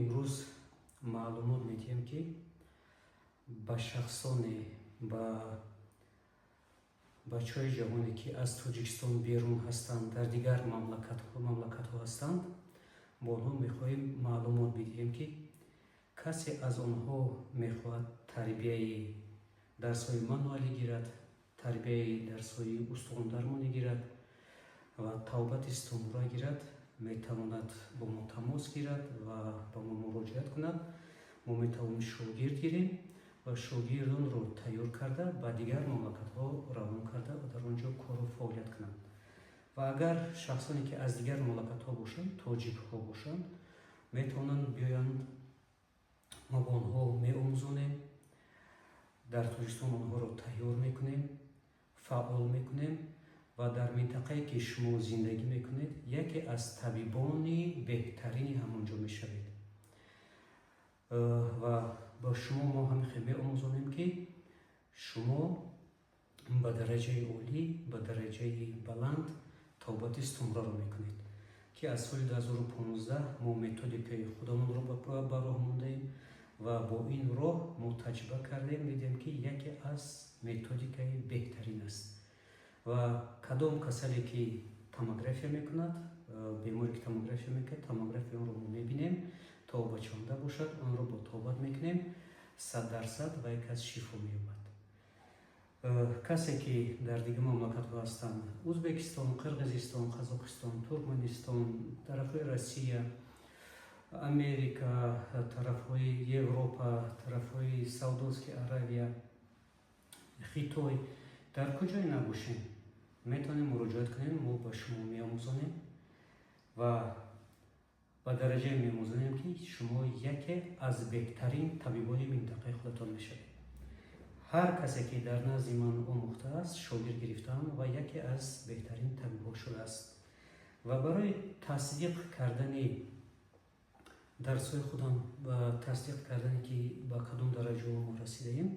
имрӯз маълумот медиҳем, ки ба шахсоне, ба бачаҳои ҷавоне, ки аз Тоҷикистон берун ҳастанд, дар дигар мамлакатҳо ҳастанд, бо онҳо мехоҳем маълумот бидиҳем, ки касе аз онҳо мехоҳад тарбияи дарсҳои мануалӣ гирад, тарбияи дарсҳои устухондармонӣ гирад ва тавбати истомра гирад, метавонад бо мо тамос гирад ва ба мо муроҷиат кунад. Мо метавонем шогирд гирем ва шогирдонро тайёр карда ба дигар мамлакатҳо равон карда ва дар он ҷо кору фаъолият кунанд. Ва агар шахсоне, ки аз дигар мамлакатҳо бошанд, тоҷикҳо бошанд, метавонанд биёянд, мо ба онҳо меомӯзонем, дар Тоҷикистон онҳоро тайёр мекунем, фаъол мекунем ва дар минтақае ки шумо зиндагӣ мекунед, яке аз табибони беҳтарини ҳамон ҷо мешавед. Ва ба шумо мо ҳамихел меомӯзонем, ки шумо ба дараҷаи олӣ, ба дараҷаи баланд тавбати истомраро мекунед, ки аз соли 2015 мо методикаи худамонро ба роҳ мондаем ва бо ин роҳ мо таҷриба кардем, дидем, ки яке аз методикаи беҳтарин аст. ва кадом касале ки томография мекунад, беморе ки томография мекунад, томографияро мо мебинем, то ба чанда бошад, онро бо тавбат мекунем, 100% ва яке аз шифо меёбад. касе ки дар дигар мамлакатҳо ҳастанд, Узбекистон, Қирғизистон, Қазоқистон, Туркманистон, тарафҳои Россия, Америка, тарафҳои Европа, тарафҳои Саудовския Аравия, Хитой, дар куҷое набошем, метавонем муроҷиат кунем, мо ба шумо меомӯзонем ва ба дараҷае меомӯзонем, ки шумо яке аз беҳтарин табибони минтақаи худатон мешавед. ҳар касе ки дар назди ман омӯхтааст, шогирд гирифтаам ва яке аз беҳтарин табибҳо шудааст. ва барои тасдиқ кардани дарсҳои худам ва тасдиқ кардане, ки ба кадом дараҷаҳо мо расидаем,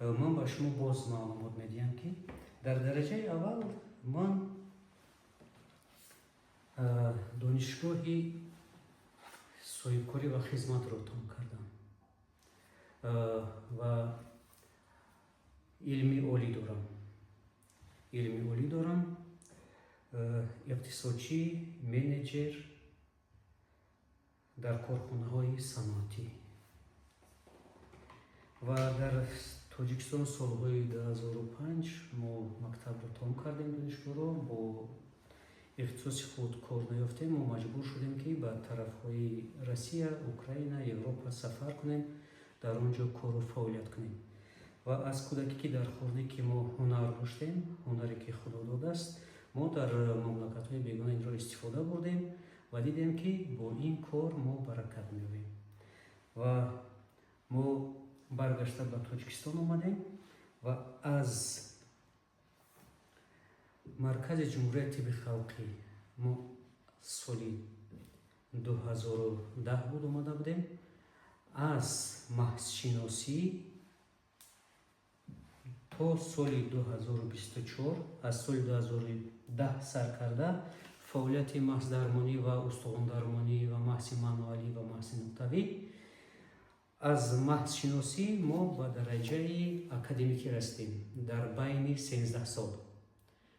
ман ба шумо боз маълумот медиҳам, ки дар дараҷаи аввал ман донишгоҳи соҳибкорӣ ва хизматро том кардам ва илми олӣ дорам, иқтисодчӣ, менеҷер дар корхонаҳои саноатӣ. ва дар Тоҷикистон солҳои 2005 мо мактабро том кардем, донишгоҳро бо ихтисоси худ кор наёфтем, мо маҷбур шудем, ки ба тарафҳои Россия, Украина, Европа сафар кунем, дар он ҷо кору фаъолият кунем. ва аз кӯдакӣ ки дар хурдӣ мо ҳунар доштем, ҳунаре ки худо додааст, мо дар мамлакатҳои бегона инро истифода бурдем ва дидем, ки бо ин кор мо баракат меёбем. ва мо баргашта ба Тоҷикистон омадем ва аз маркази ҷумҳурияи тибби халқӣ мо соли 2010 буд омада будем. аз маҳзшиносӣ то соли 2024, аз соли 2010 сар карда фаъолияти маҳздармонӣ ва устухондармонӣ ва маҳзи мануалӣ ва маҳзи нуқтавӣ. аз маҳзшиносӣ мо ба дараҷаи академикӣ расидем дар байни 13 сол.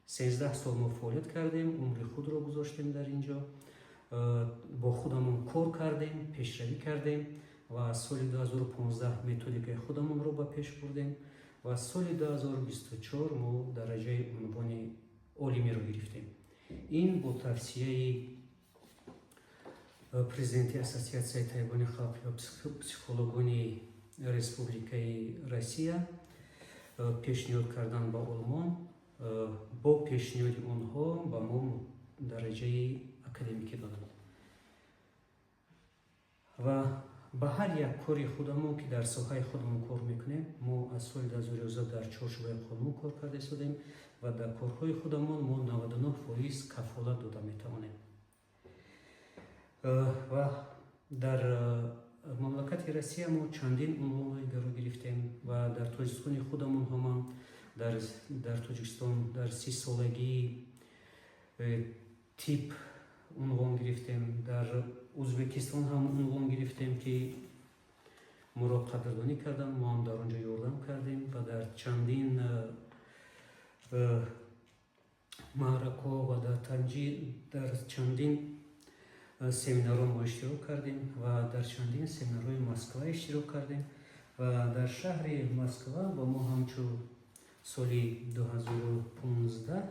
13 сол мо фаъолият кардем, умри худро гузоштем дар ин ҷо, бо худамон кор кардем, пешравӣ кардем ва аз соли 2015 методикаи худамонро ба пеш бурдем ва соли 2024 мо дараҷаи унвони олимиро гирифтем. ин бо тавсияи президенти Ассотсиатсияи табибони халқӣ ва психологони Республикаи Россия пешниҳод кардан ба Олмон, бо пешниҳоди онҳо ба мо дараҷаи академикӣ доданд. ва ба ҳар як кори худамон, ки дар соҳаи худамон кор мекунем, мо аз соли 2011 дар чорчӯбаи қонун кор карда истодем ва дар корҳои худамон мо 99% кафолат дода метавонем. ва дар мамлакати Россия мо чандин унвонҳои гаро гирифтем ва дар Тоҷикистони худамон ҳамон дар Тоҷикистон дар 30 солагии тиб عنوان گرفتیم، در ازبکستان هم عنوان گرفتیم که ما را قدردانی کردن، ما هم در آنجا یاردم کردیم و در چندین معرکه و در چندین سمینارها ما اشتراک کردیم و در چندین سمینارهای مسکو اشتراک کردیم و در شهر مسکو با ما همچون سالی 2015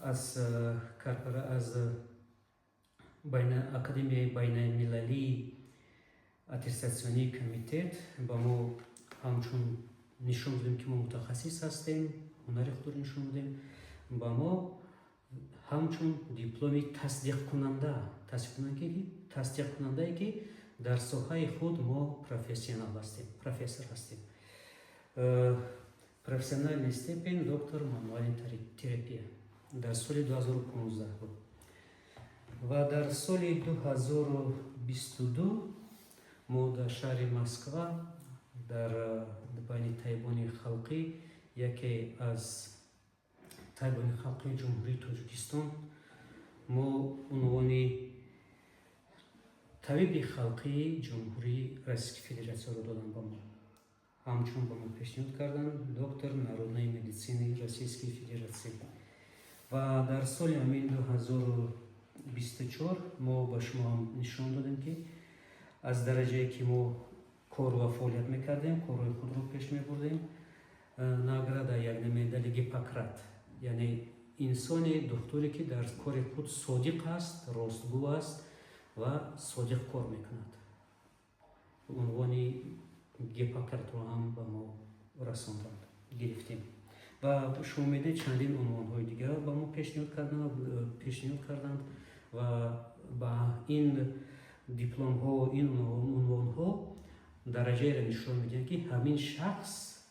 از اکادمی بین المللی اتستاسیونی کمیتت با ما همچون نشون دادیم که ما متخصص هستیم، هنر خود نشون دادیم، با ما همچون دیپلمی تصدیق کننده که در ساحه خود ما پروفسیونال هستیم، پروفسور هستیم. پروفسیونال استیپن دکتر مانوال تراپی در سال 2015 بود و در سال 2022 ما در شهر مسکو در بین طیبان خلقی، یکی از طیبان خلقی جمهوری تاجیکستان، ما عنوان طبیب خلقی جمهوری روسیه فدراسیون رو دادن با ما. همچون با ما پیشنهاد کردن دکتر نارودنای مدیسینی روسیه فدراسیون و در سال 2024 ما با شما هم نشان دادیم که از درجه که ما کار و فعالیت میکردیم، کارهای خود رو پیش میبردیم، نگرد یک مدال گیپوکرات، یعنی انسان دکتری که در کار خود صادق است، راستگو است و صادق کار میکند، عنوان گیپوکرات رو هم با ما رساندند، گرفتیم و شما میدید چندین عنوانهای دیگر با ما پیشنهاد کردند و با این دیپلم ها و این عنوان ها درجه را نشون میدن که همین شخص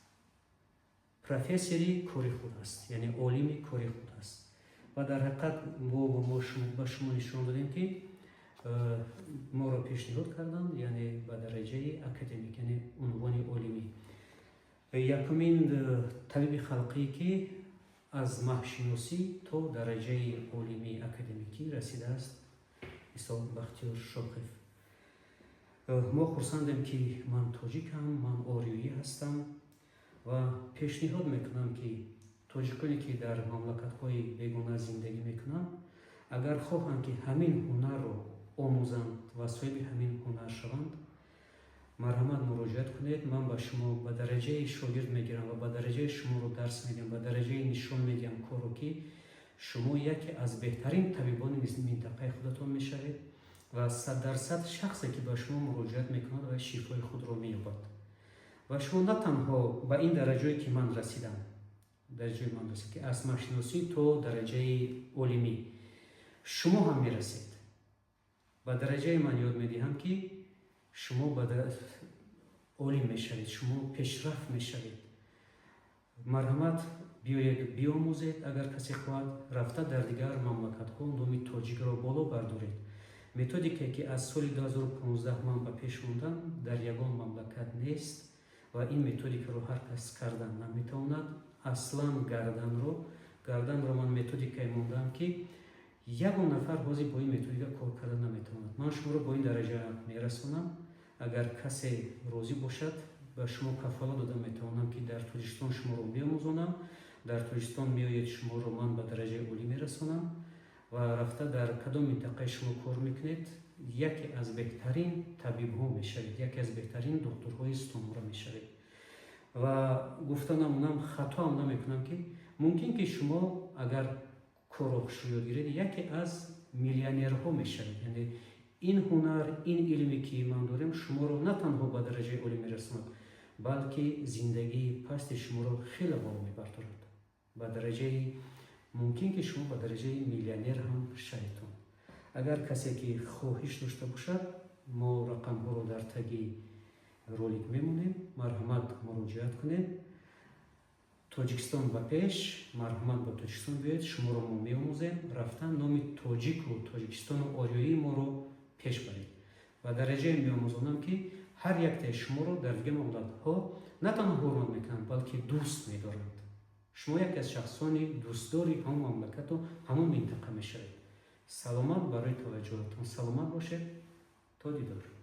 پروفسوری کاری خود است، یعنی عالم کاری خود است و در حقیقت ما با شما نشون دادیم که ما را پیشنهاد کردن، یعنی به درجه اکادمیک، یعنی عنوان عالمی. یکمین طبیب خلقی که از مهشناسی تا درجه عالمی اکادمیکی رسیده است، استاد بختیار شاقف. ما خرسندیم که من تاجیکم، من آریایی هستم و پیشنهاد میکنم که تاجیکانی که در مملکت‌های بیگانه زندگی میکنن، اگر خواهند که همین هنر رو آموزند و صاحب همین هنر شوند، مرحمت مراجعت کنید. من با شما به درجه شاگرد میگیرم و به درجه شما رو درس میدم، به درجه نشان میدم کارو که شما یکی از بهترین طبیبان منطقه خودتون میشوید و 100% شخصی که به شما مراجعت میکند و شفای خود رو مییابد و شما نه تنها به این درجه که من رسیدم، درجه من رسید که از مهشناسی تا درجه عالمی شما هم میرسید. به درجه من یاد میدهم که شما به عالم میشوید، شما پیشرفت میشوید. مرحمت بیایید بیاموزید، اگر کسی خواهد رفته در دیگر مملکت ها نام تاجیک را بالا بردارید. متدیکی که از سال 2015 من به پیش موندم در یگان مملکت نیست و این متدیک رو هر کس کردن نمیتواند. اصلا گردن رو من متدیکی موندم که یگان نفر بازی با این متدیک کار کردن نمیتواند. من شما رو با این درجه میرسونم. اگر کسی راضی باشد به شما کفالت دادم میتوانم که در تاجیکستان شما رو بیاموزونم، در تاجیکستان میآیید شما رو من به درجه عالی میرسونم و رفته در کدام منطقه شما کار میکنید یکی از بهترین طبیب ها میشوید، یکی از بهترین دکترهای استعمار میشوید و گفتنم خطا هم نمیکنم که ممکن که شما اگر کار یاد گیرید یکی از میلیونرها میشوید. یعنی این هنر، این علمی که من دارم شما رو نه تنها به درجه عالی میرساند بلکه زندگی پست شما رو خیلی بالا میبرد. به درجه ممکن که شما به درجه میلیونر هم شوید. اگر کسی که خواهش داشته باشد ما رقم ها رو در تگی رولیک میمونیم. مرحمت مراجعت کنید. تاجیکستان به پیش، مرحمت با تاجیکستان بیاید، شما رو ما میآموزیم. رفتن نام تاجیک و تاجیکستان و آریایی ما رو پیش برید و درجه میآموزونم که هر یک تا شما رو در دیگه مملکت ها نه تنها حرمت میکنند بلکه دوست میدارند. شما یک از شخصانی دوستداری همون مملکت و همون منطقه میشوید. саломат барои таваҷҷуҳатон. Саломат бошед. تا دیدار.